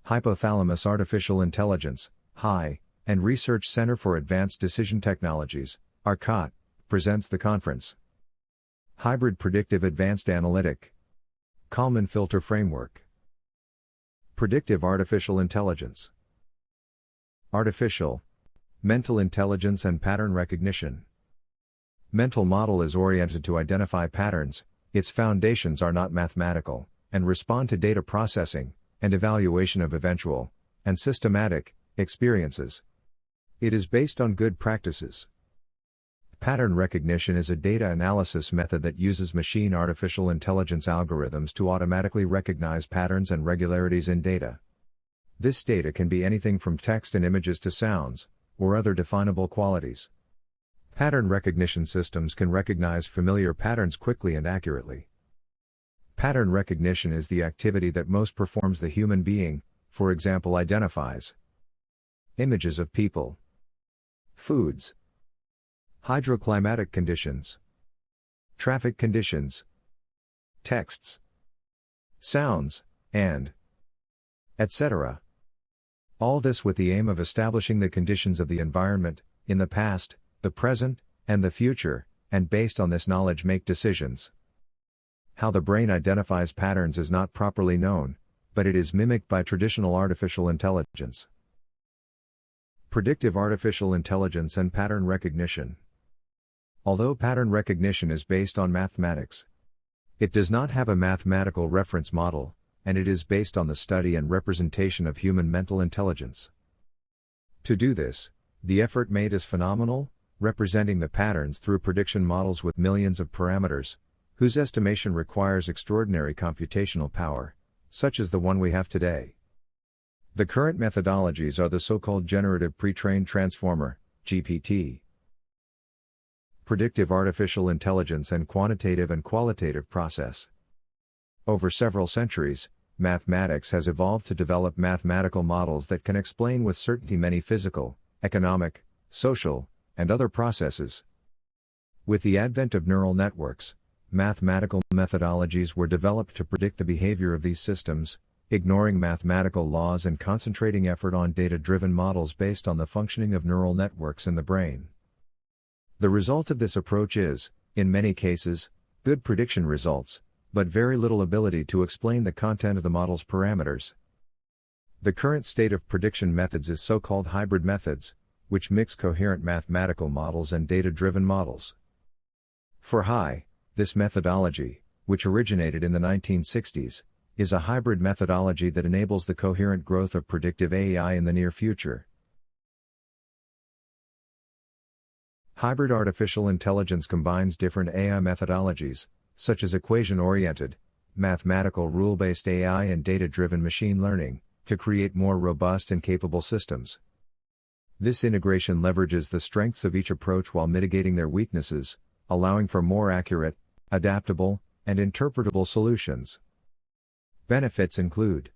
Hypothalamus Artificial Intelligence, HI, and Research Center for Advanced Decision Technologies, R-CADT, presents the conference. Hybrid Predictive Advanced Analytic. Kalman Filter Framework. Predictive Artificial Intelligence. Artificial, mental intelligence and pattern recognition. Mental model is oriented to identify patterns, its foundations are not mathematical, and respond to data processing and evaluation of eventual and systematic experiences. It is based on good practices. Pattern recognition is a data analysis method that uses machine artificial intelligence algorithms to automatically recognize patterns and regularities in data. This data can be anything from text and images to sounds, or other definable qualities. Pattern recognition systems can recognize familiar patterns quickly and accurately. Pattern recognition is the activity that most performs the human being, for example, identifies images of people, foods, hydroclimatic conditions, traffic conditions, texts, sounds, and etc. All this with the aim of establishing the conditions of the environment, in the past, the present, and the future, and based on this knowledge make decisions. How the brain identifies patterns is not properly known, but it is mimicked by traditional artificial intelligence. Predictive artificial intelligence and pattern recognition. Although pattern recognition is based on mathematics, it does not have a mathematical reference model, and it is based on the study and representation of human mental intelligence. To do this, the effort made is phenomenal, representing the patterns through prediction models with millions of parameters, whose estimation requires extraordinary computational power, such as the one we have today. The current methodologies are the so-called Generative Pre-trained Transformer, GPT, Predictive Artificial Intelligence and Quantitative and Qualitative Process. Over several centuries, mathematics has evolved to develop mathematical models that can explain with certainty many physical, economic, social, and other processes. With the advent of neural networks, mathematical methodologies were developed to predict the behavior of these systems, ignoring mathematical laws and concentrating effort on data-driven models based on the functioning of neural networks in the brain. The result of this approach is, in many cases, good prediction results, but very little ability to explain the content of the model's parameters. The current state of prediction methods is so-called hybrid methods, which mix coherent mathematical models and data-driven models. For HI, this methodology, which originated in the 1960s, is a hybrid methodology that enables the coherent growth of predictive AI in the near future. Hybrid artificial intelligence combines different AI methodologies, such as equation-oriented, mathematical rule-based AI and data-driven machine learning, to create more robust and capable systems. This integration leverages the strengths of each approach while mitigating their weaknesses, allowing for more accurate, adaptable, and interpretable solutions. Benefits include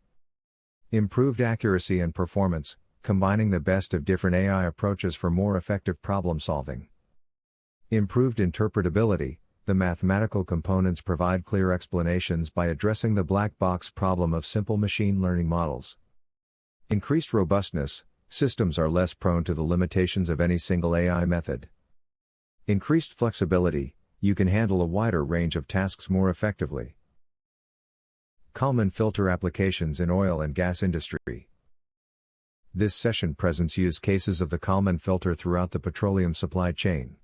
improved accuracy and performance, combining the best of different AI approaches for more effective problem solving. Improved interpretability, the mathematical components provide clear explanations by addressing the black box problem of simple machine learning models. Increased robustness, systems are less prone to the limitations of any single AI method. Increased flexibility, you can handle a wider range of tasks more effectively. Kalman filter applications in oil and gas industry. This session presents use cases of the Kalman filter throughout the petroleum supply chain.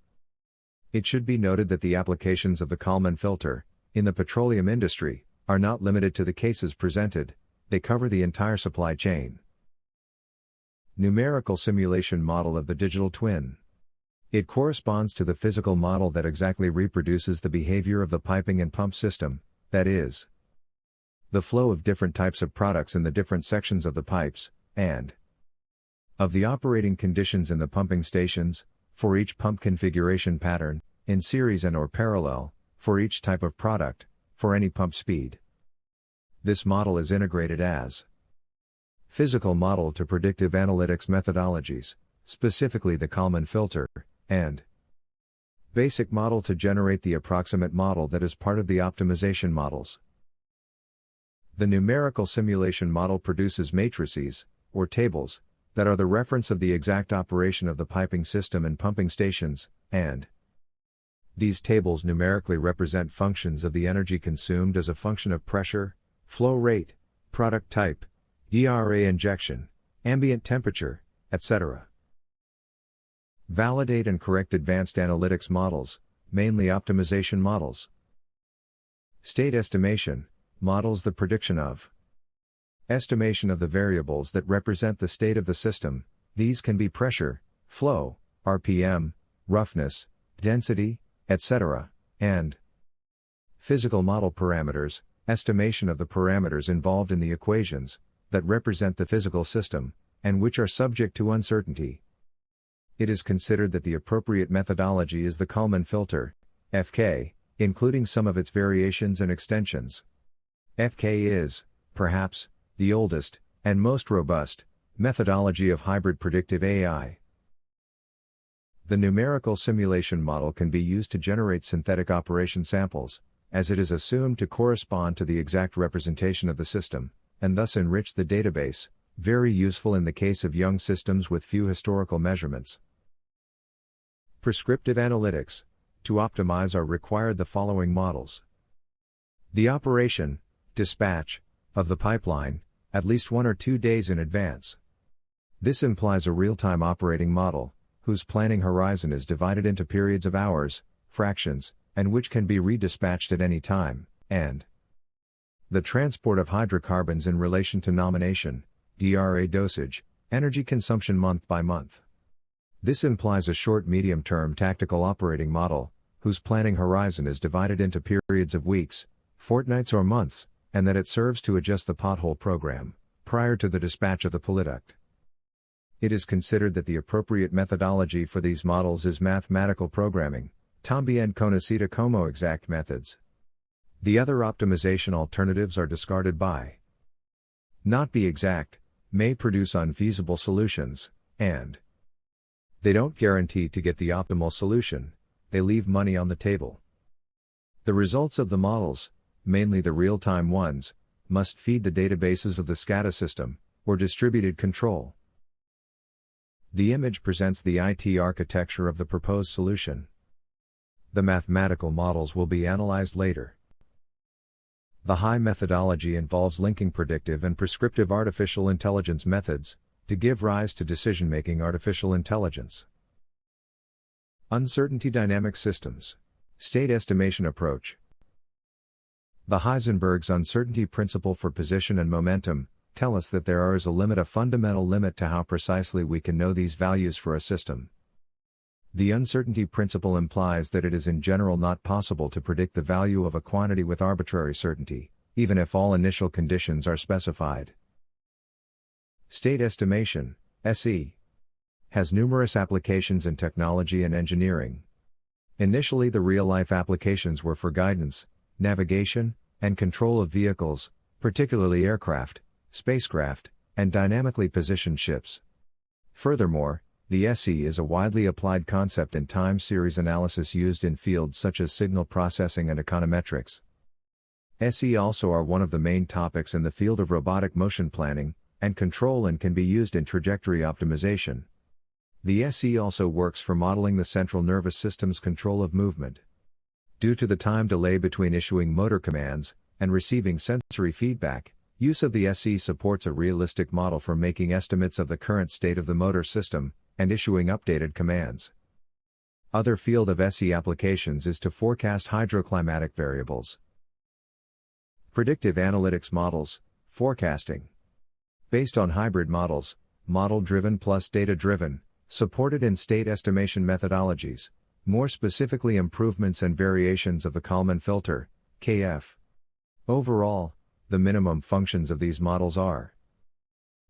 It should be noted that the applications of the Kalman filter, in the petroleum industry, are not limited to the cases presented, they cover the entire supply chain. Numerical simulation model of the digital twin. It corresponds to the physical model that exactly reproduces the behavior of the piping and pump system, that is, the flow of different types of products in the different sections of the pipes, and of the operating conditions in the pumping stations, for each pump configuration pattern, in series and/or parallel, for each type of product, for any pump speed. This model is integrated as physical model to predictive analytics methodologies, specifically the Kalman filter, and basic model to generate the approximate model that is part of the optimization models. The numerical simulation model produces matrices, or tables, that are the reference of the exact operation of the piping system and pumping stations, and these tables numerically represent functions of the energy consumed as a function of pressure, flow rate, product type, DRA injection, ambient temperature, etc. Validate and correct advanced analytics models, mainly optimization models. State estimation models the prediction of estimation of the variables that represent the state of the system. These can be pressure, flow, RPM, roughness, density, etc., and physical model parameters, estimation of the parameters involved in the equations that represent the physical system, and which are subject to uncertainty. It is considered that the appropriate methodology is the Kalman filter, FK, including some of its variations and extensions. FK is, perhaps, the oldest, and most robust, methodology of hybrid predictive AI. The numerical simulation model can be used to generate synthetic operation samples, as it is assumed to correspond to the exact representation of the system, and thus enrich the database, very useful in the case of young systems with few historical measurements. Prescriptive analytics. To optimize are required the following models. The operation, dispatch, of the pipeline, at least 1 or 2 days in advance. This implies a real-time operating model, whose planning horizon is divided into periods of hours, fractions, and which can be redispatched at any time, and the transport of hydrocarbons in relation to nomination, DRA dosage, energy consumption month by month. This implies a short medium-term tactical operating model, whose planning horizon is divided into periods of weeks, fortnights or months, and that it serves to adjust the pothole program, prior to the dispatch of the polyduct. It is considered that the appropriate methodology for these models is mathematical programming, Tambien conocida como exact methods. The other optimization alternatives are discarded by not be exact, may produce unfeasible solutions, and they don't guarantee to get the optimal solution, they leave money on the table. The results of the models, mainly the real-time ones, must feed the databases of the SCADA system, or distributed control. The image presents the IT architecture of the proposed solution. The mathematical models will be analyzed later. The high methodology involves linking predictive and prescriptive artificial intelligence methods, to give rise to decision-making artificial intelligence. Uncertainty dynamic systems. State estimation approach. The Heisenberg's uncertainty principle for position and momentum tell us that there is a fundamental limit to how precisely we can know these values for a system. The uncertainty principle implies that it is in general not possible to predict the value of a quantity with arbitrary certainty, even if all initial conditions are specified. State estimation, SE, has numerous applications in technology and engineering. Initially, the real-life applications were for guidance, navigation, and control of vehicles, particularly aircraft, spacecraft, and dynamically positioned ships. Furthermore, the SE is a widely applied concept in time series analysis used in fields such as signal processing and econometrics. SE also are one of the main topics in the field of robotic motion planning and control and can be used in trajectory optimization. The SE also works for modeling the central nervous system's control of movement. Due to the time delay between issuing motor commands and receiving sensory feedback, use of the SE supports a realistic model for making estimates of the current state of the motor system and issuing updated commands. Other field of SE applications is to forecast hydroclimatic variables. Predictive analytics models, forecasting. Based on hybrid models, model-driven plus data-driven, supported in state estimation methodologies, more specifically improvements and variations of the Kalman filter, KF. Overall, the minimum functions of these models are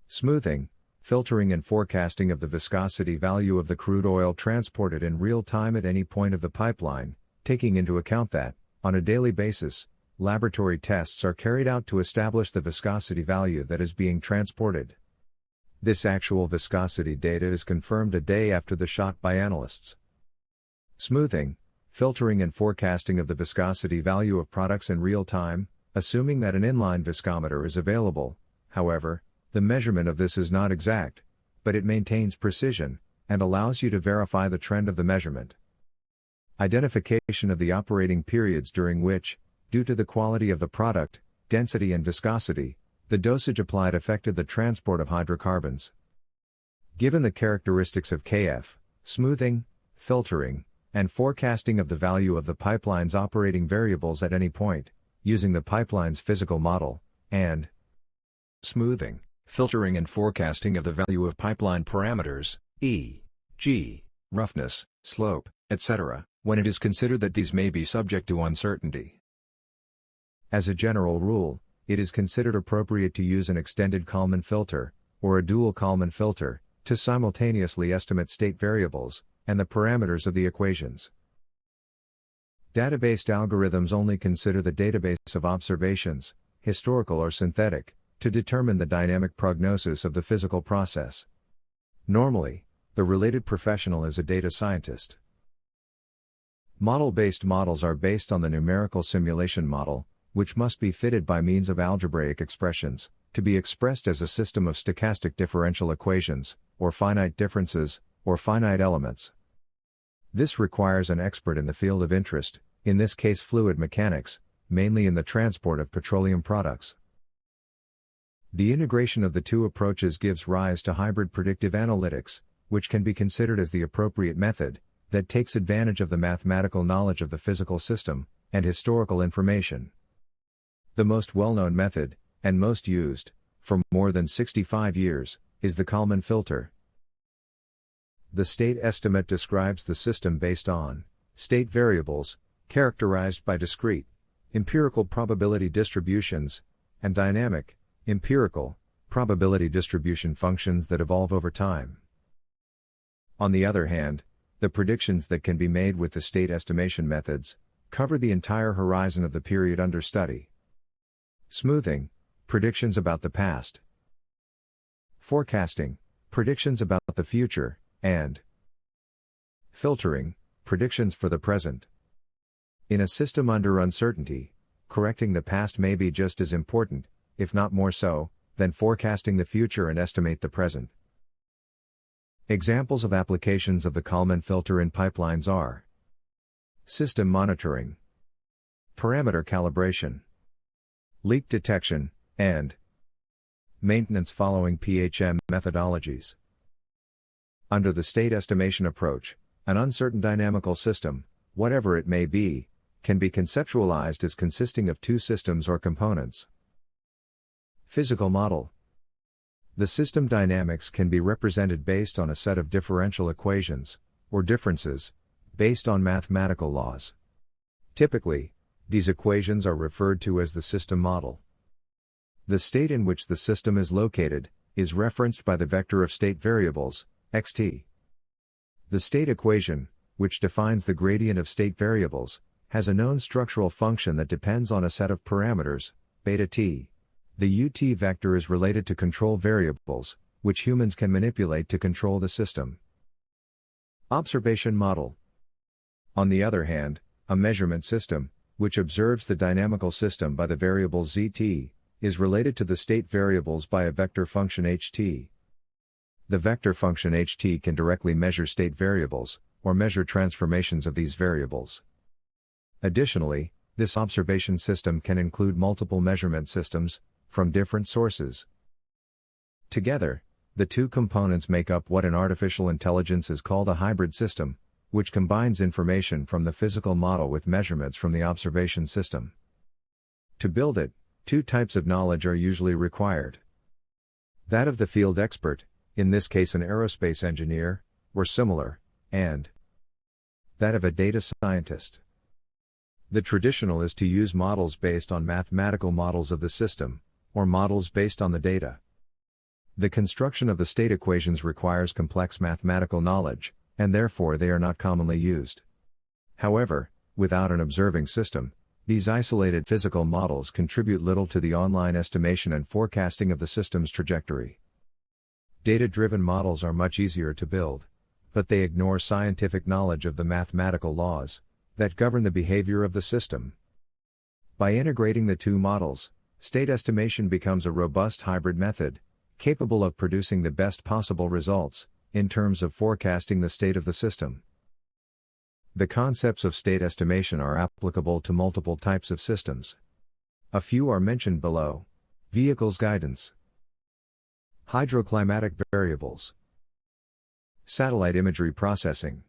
smoothing, filtering and forecasting of the viscosity value of the crude oil transported in real time at any point of the pipeline, taking into account that, on a daily basis, laboratory tests are carried out to establish the viscosity value that is being transported. This actual viscosity data is confirmed a day after the shot by analysts. Smoothing, filtering and forecasting of the viscosity value of products in real time, assuming that an inline viscometer is available. However, the measurement of this is not exact, but it maintains precision and allows you to verify the trend of the measurement. Identification of the operating periods during which, due to the quality of the product, density and viscosity, the dosage applied affected the transport of hydrocarbons. Given the characteristics of KF, smoothing, filtering, and forecasting of the value of the pipeline's operating variables at any point, using the pipeline's physical model, and smoothing, filtering and forecasting of the value of pipeline parameters, e.g., roughness, slope, etc., when it is considered that these may be subject to uncertainty. As a general rule, it is considered appropriate to use an extended Kalman filter, or a dual Kalman filter, to simultaneously estimate state variables and the parameters of the equations. Data-based algorithms only consider the database of observations, historical or synthetic, to determine the dynamic prognosis of the physical process. Normally, the related professional is a data scientist. Model-based models are based on the numerical simulation model, which must be fitted by means of algebraic expressions, to be expressed as a system of stochastic differential equations, or finite differences, or finite elements. This requires an expert in the field of interest, in this case fluid mechanics, mainly in the transport of petroleum products. The integration of the two approaches gives rise to hybrid predictive analytics, which can be considered as the appropriate method that takes advantage of the mathematical knowledge of the physical system and historical information. The most well-known method, and most used, for more than 65 years, is the Kalman filter. The state estimate describes the system based on state variables, characterized by discrete, empirical probability distributions, and dynamic, empirical, probability distribution functions that evolve over time. On the other hand, the predictions that can be made with the state estimation methods cover the entire horizon of the period under study. Smoothing, predictions about the past. Forecasting, predictions about the future, and filtering, predictions for the present. In a system under uncertainty, correcting the past may be just as important, if not more so, than forecasting the future and estimate the present. Examples of applications of the Kalman filter in pipelines are system monitoring, parameter calibration, leak detection, and maintenance following PHM methodologies. Under the state estimation approach, an uncertain dynamical system, whatever it may be, can be conceptualized as consisting of two systems or components. Physical model. The system dynamics can be represented based on a set of differential equations, or differences, based on mathematical laws. Typically, these equations are referred to as the system model. The state in which the system is located is referenced by the vector of state variables, xt. The state equation, which defines the gradient of state variables, has a known structural function that depends on a set of parameters, beta t. The ut vector is related to control variables, which humans can manipulate to control the system. Observation model. On the other hand, a measurement system, which observes the dynamical system by the variable zt, is related to the state variables by a vector function ht. The vector function ht can directly measure state variables, or measure transformations of these variables. Additionally, this observation system can include multiple measurement systems, from different sources. Together, the two components make up what in artificial intelligence is called a hybrid system, which combines information from the physical model with measurements from the observation system. To build it, two types of knowledge are usually required. That of the field expert, in this case an aerospace engineer, or similar, and that of a data scientist. The traditional is to use models based on mathematical models of the system, or models based on the data. The construction of the state equations requires complex mathematical knowledge, and therefore they are not commonly used. However, without an observing system, these isolated physical models contribute little to the online estimation and forecasting of the system's trajectory. Data-driven models are much easier to build, but they ignore scientific knowledge of the mathematical laws that govern the behavior of the system. By integrating the two models, state estimation becomes a robust hybrid method, capable of producing the best possible results, in terms of forecasting the state of the system. The concepts of state estimation are applicable to multiple types of systems. A few are mentioned below. Vehicles guidance, hydroclimatic variables, satellite imagery processing,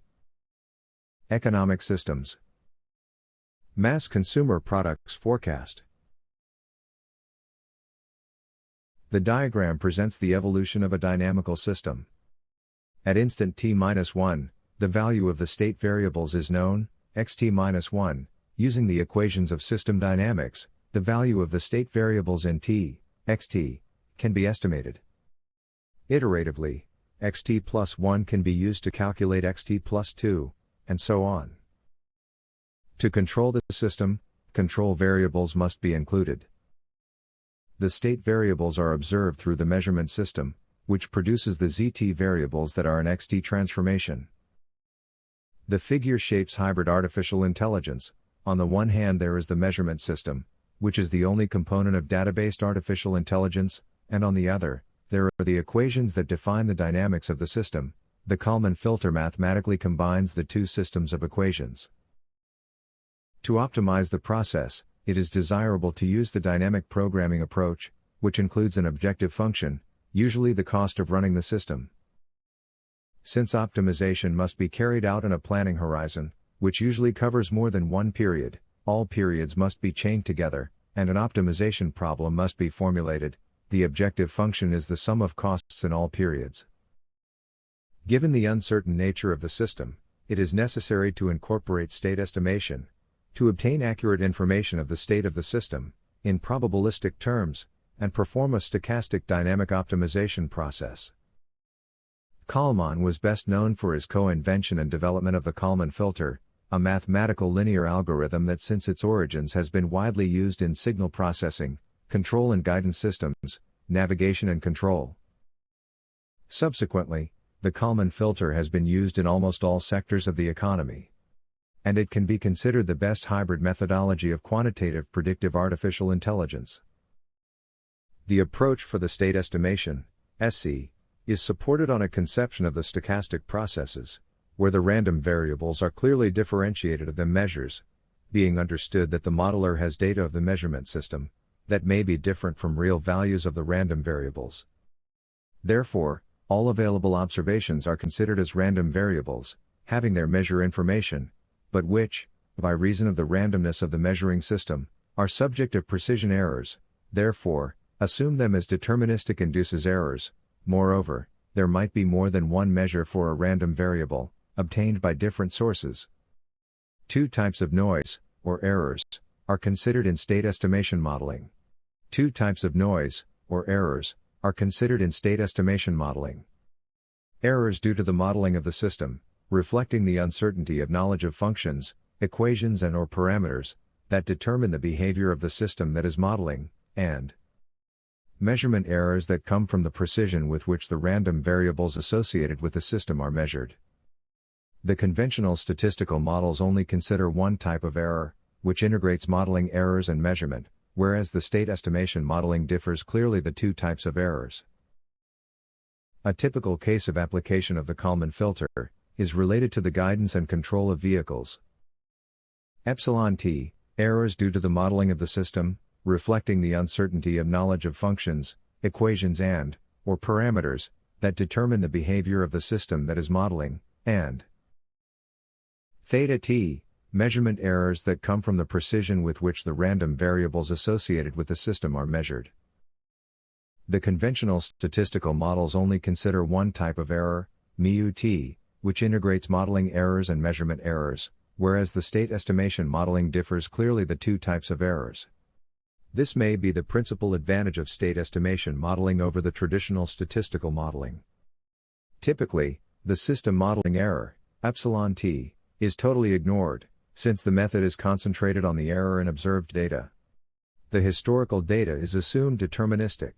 economic systems, mass consumer products forecast. The diagram presents the evolution of a dynamical system. At instant t-1, the value of the state variables is known, xt-1, using the equations of system dynamics, the value of the state variables in t, xt, can be estimated. Iteratively, xt plus 1 can be used to calculate xt plus 2, and so on. To control the system, control variables must be included. The state variables are observed through the measurement system, which produces the zt variables that are an xt transformation. The figure shapes hybrid artificial intelligence. On the one hand, there is the measurement system, which is the only component of database artificial intelligence, and on the other, there are the equations that define the dynamics of the system. The Kalman filter mathematically combines the two systems of equations. To optimize the process, it is desirable to use the dynamic programming approach, which includes an objective function, usually the cost of running the system. Since optimization must be carried out in a planning horizon, which usually covers more than one period, all periods must be chained together, and an optimization problem must be formulated. The objective function is the sum of costs in all periods. Given the uncertain nature of the system, it is necessary to incorporate state estimation, to obtain accurate information of the state of the system, in probabilistic terms, and perform a stochastic dynamic optimization process. Kalman was best known for his co-invention and development of the Kalman filter, a mathematical linear algorithm that since its origins has been widely used in signal processing, control and guidance systems, navigation and control. Subsequently, the Kalman filter has been used in almost all sectors of the economy. And it can be considered the best hybrid methodology of quantitative predictive artificial intelligence. The approach for the state estimation, SC, is supported on a conception of the stochastic processes, where the random variables are clearly differentiated of the measures, being understood that the modeler has data of the measurement system, that may be different from real values of the random variables. Therefore, all available observations are considered as random variables, having their measure information, but which, by reason of the randomness of the measuring system, are subject of precision errors. Therefore, assume them as deterministic induces errors. Moreover, there might be more than one measure for a random variable, obtained by different sources. Two types of noise, or errors, are considered in state estimation modeling. Two types of noise, or errors, are considered in state estimation modeling. Errors due to the modeling of the system, reflecting the uncertainty of knowledge of functions, equations and/or parameters, that determine the behavior of the system that is modeling, and measurement errors that come from the precision with which the random variables associated with the system are measured. The conventional statistical models only consider one type of error, which integrates modeling errors and measurement, whereas the state estimation modeling differs clearly the two types of errors. A typical case of application of the Kalman filter is related to the guidance and control of vehicles. Epsilon-t, errors due to the modeling of the system, reflecting the uncertainty of knowledge of functions, equations and/or parameters, that determine the behavior of the system that is modeling, and theta-t, measurement errors that come from the precision with which the random variables associated with the system are measured. The conventional statistical models only consider one type of error, mu-t, which integrates modeling errors and measurement errors, whereas the state estimation modeling differs clearly the two types of errors. This may be the principal advantage of state estimation modeling over the traditional statistical modeling. Typically, the system modeling error, epsilon-t, is totally ignored, since the method is concentrated on the error in observed data. The historical data is assumed deterministic.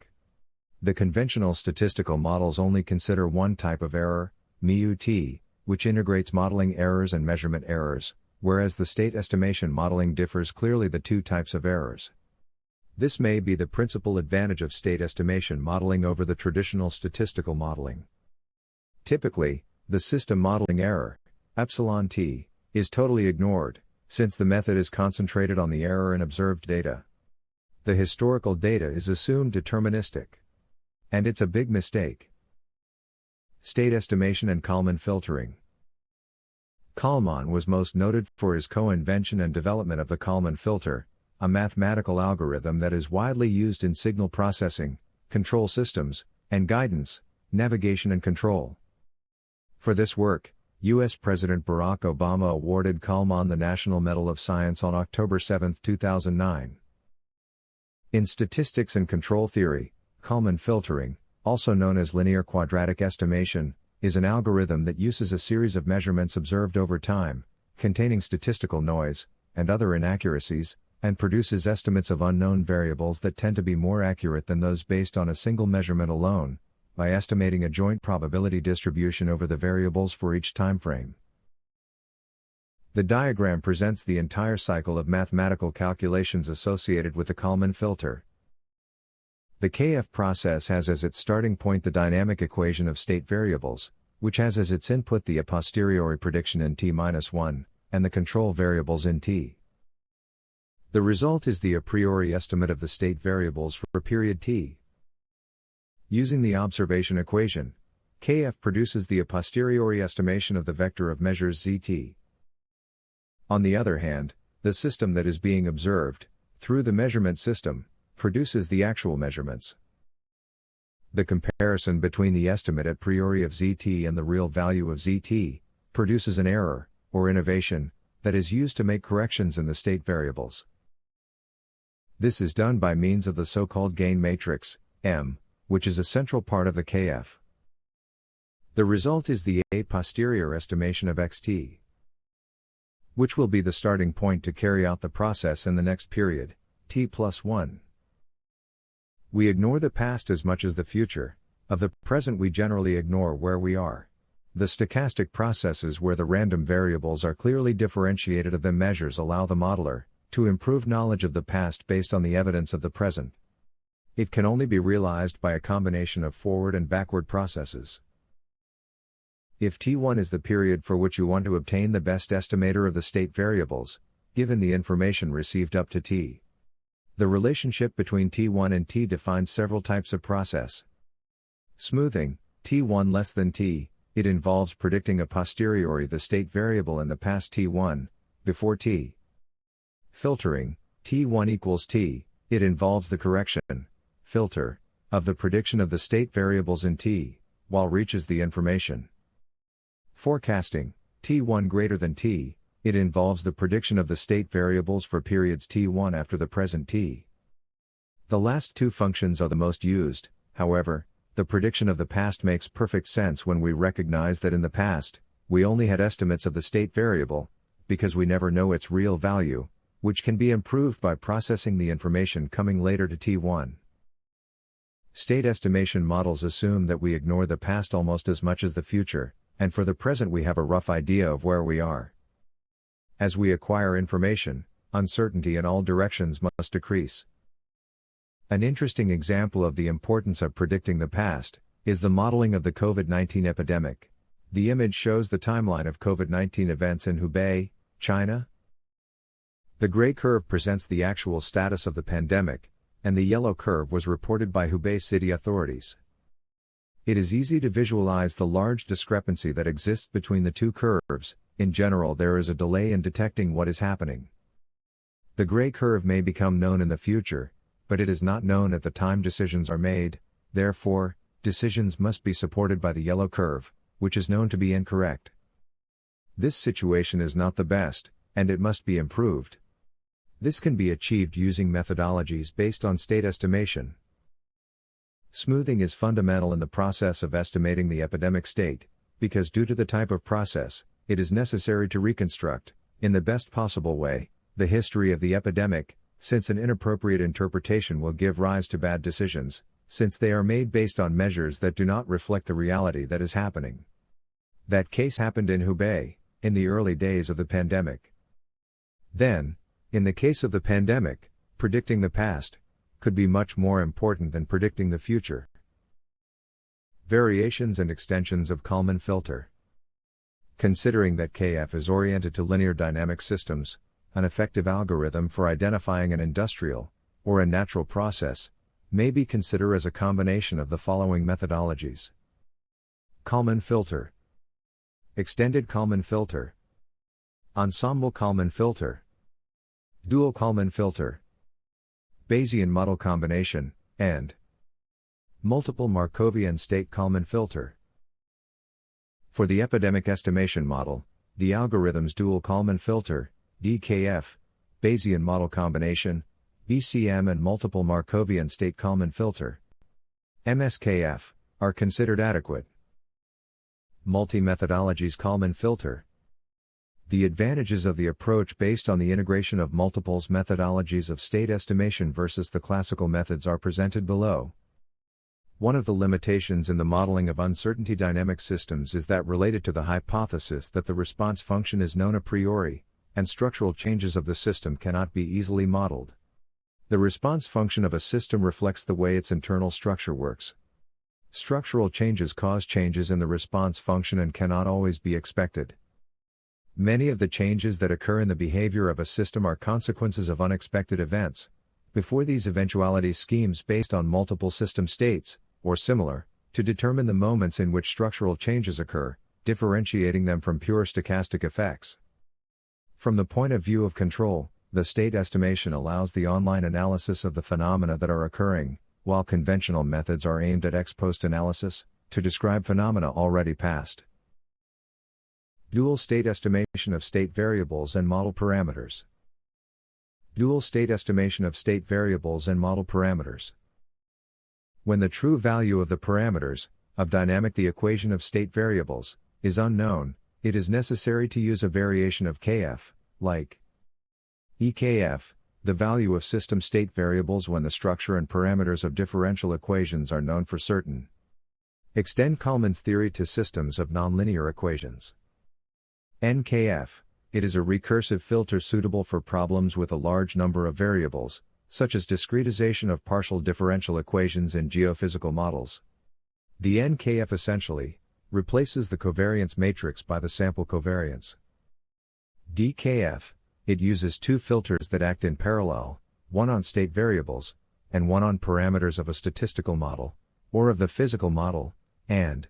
The conventional statistical models only consider one type of error, mu-t, which integrates modeling errors and measurement errors, whereas the state estimation modeling differs clearly the two types of errors. This may be the principal advantage of state estimation modeling over the traditional statistical modeling. Typically, the system modeling error, epsilon t, is totally ignored, since the method is concentrated on the error in observed data. The historical data is assumed deterministic. And it's a big mistake. State estimation and Kalman filtering. Kalman was most noted for his co-invention and development of the Kalman filter, a mathematical algorithm that is widely used in signal processing, control systems, and guidance, navigation and control. For this work, U.S. President Barack Obama awarded Kalman the National Medal of Science on October 7, 2009. In statistics and control theory, Kalman filtering, also known as linear quadratic estimation, is an algorithm that uses a series of measurements observed over time, containing statistical noise, and other inaccuracies, and produces estimates of unknown variables that tend to be more accurate than those based on a single measurement alone, by estimating a joint probability distribution over the variables for each timeframe. The diagram presents the entire cycle of mathematical calculations associated with the Kalman filter. The KF process has as its starting point the dynamic equation of state variables, which has as its input the a posteriori prediction in t-1, and the control variables in t. The result is the a priori estimate of the state variables for period t. Using the observation equation, KF produces the a posteriori estimation of the vector of measures zt. On the other hand, the system that is being observed, through the measurement system, produces the actual measurements. The comparison between the estimate a priori of zt and the real value of zt produces an error, or innovation, that is used to make corrections in the state variables. This is done by means of the so-called gain matrix, M, which is a central part of the KF. The result is the a posterior estimation of xt, which will be the starting point to carry out the process in the next period, t+1. We ignore the past as much as the future. Of the present we generally ignore where we are. The stochastic processes where the random variables are clearly differentiated of the measures allow the modeler to improve knowledge of the past based on the evidence of the present. It can only be realized by a combination of forward and backward processes. If T1 is the period for which you want to obtain the best estimator of the state variables, given the information received up to T. The relationship between T1 and T defines several types of process. Smoothing, T1 less than T, it involves predicting a posteriori the state variable in the past T1, before T. Filtering, T1 equals T, it involves the correction, filter, of the prediction of the state variables in T, while reaches the information. Forecasting, T1 greater than T, it involves the prediction of the state variables for periods T1 after the present T. The last two functions are the most used, however, the prediction of the past makes perfect sense when we recognize that in the past, we only had estimates of the state variable, because we never know its real value, which can be improved by processing the information coming later to T1. State estimation models assume that we ignore the past almost as much as the future, and for the present we have a rough idea of where we are. As we acquire information, uncertainty in all directions must decrease. An interesting example of the importance of predicting the past is the modeling of the COVID-19 epidemic. The image shows the timeline of COVID-19 events in Hubei, China. The gray curve presents the actual status of the pandemic, and the yellow curve was reported by Hubei city authorities. It is easy to visualize the large discrepancy that exists between the two curves. In general, there is a delay in detecting what is happening. The gray curve may become known in the future, but it is not known at the time decisions are made, therefore, decisions must be supported by the yellow curve, which is known to be incorrect. This situation is not the best, and it must be improved. This can be achieved using methodologies based on state estimation. Smoothing is fundamental in the process of estimating the epidemic state, because due to the type of process, it is necessary to reconstruct, in the best possible way, the history of the epidemic, since an inappropriate interpretation will give rise to bad decisions, since they are made based on measures that do not reflect the reality that is happening. That case happened in Hubei, in the early days of the pandemic. Then, in the case of the pandemic, predicting the past could be much more important than predicting the future. Variations and extensions of Kalman filter. Considering that KF is oriented to linear dynamic systems, an effective algorithm for identifying an industrial or a natural process may be considered as a combination of the following methodologies: Kalman filter, extended Kalman filter, ensemble Kalman filter, dual Kalman filter, Bayesian model combination, and multiple Markovian state Kalman filter. For the epidemic estimation model, the algorithms dual Kalman filter, DKF, Bayesian model combination, BCM, and multiple Markovian state Kalman filter, MSKF, are considered adequate. Multi-methodologies Kalman filter. The advantages of the approach based on the integration of multiples methodologies of state estimation versus the classical methods are presented below. One of the limitations in the modeling of uncertainty dynamic systems is that related to the hypothesis that the response function is known a priori, and structural changes of the system cannot be easily modeled. The response function of a system reflects the way its internal structure works. Structural changes cause changes in the response function and cannot always be expected. Many of the changes that occur in the behavior of a system are consequences of unexpected events. Before these eventualities, schemes based on multiple system states, or similar, to determine the moments in which structural changes occur, differentiating them from pure stochastic effects. From the point of view of control, the state estimation allows the online analysis of the phenomena that are occurring, while conventional methods are aimed at ex post analysis, to describe phenomena already past. Dual state estimation of state variables and model parameters. Dual state estimation of state variables and model parameters. When the true value of the parameters of dynamic the equation of state variables is unknown, it is necessary to use a variation of KF, like EKF, the value of system state variables when the structure and parameters of differential equations are known for certain. Extend Kalman's theory to systems of nonlinear equations. NKF, it is a recursive filter suitable for problems with a large number of variables, such as discretization of partial differential equations in geophysical models. The NKF essentially replaces the covariance matrix by the sample covariance. DKF, it uses two filters that act in parallel, one on state variables, and one on parameters of a statistical model, or of the physical model, and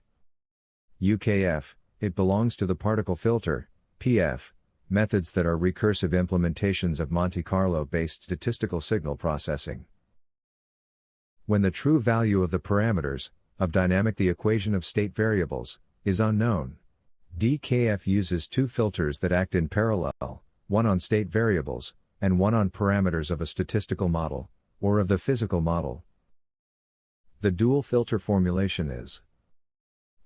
UKF, it belongs to the particle filter, PF, methods that are recursive implementations of Monte Carlo-based statistical signal processing. When the true value of the parameters of dynamic the equation of state variables is unknown, DKF uses two filters that act in parallel, one on state variables, and one on parameters of a statistical model, or of the physical model. The dual filter formulation is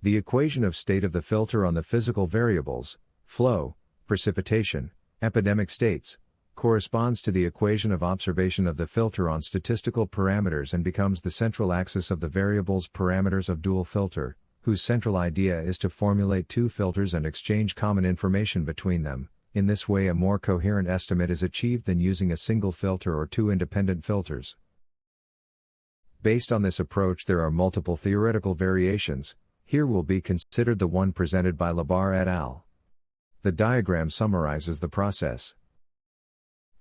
the equation of state of the filter on the physical variables, flow, precipitation, epidemic states, corresponds to the equation of observation of the filter on statistical parameters and becomes the central axis of the variables parameters of dual filter, whose central idea is to formulate two filters and exchange common information between them. In this way, a more coherent estimate is achieved than using a single filter or two independent filters. Based on this approach, there are multiple theoretical variations. Here will be considered the one presented by Labar et al. The diagram summarizes the process.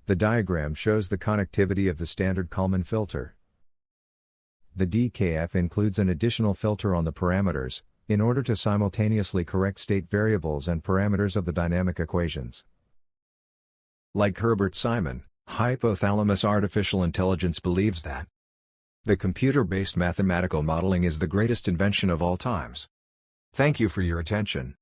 The diagram shows the connectivity of the standard Kalman filter. The DKF includes an additional filter on the parameters, in order to simultaneously correct state variables and parameters of the dynamic equations. Like Herbert Simon, Hypothalamus artificial intelligence believes that the computer-based mathematical modeling is the greatest invention of all times. Thank you for your attention.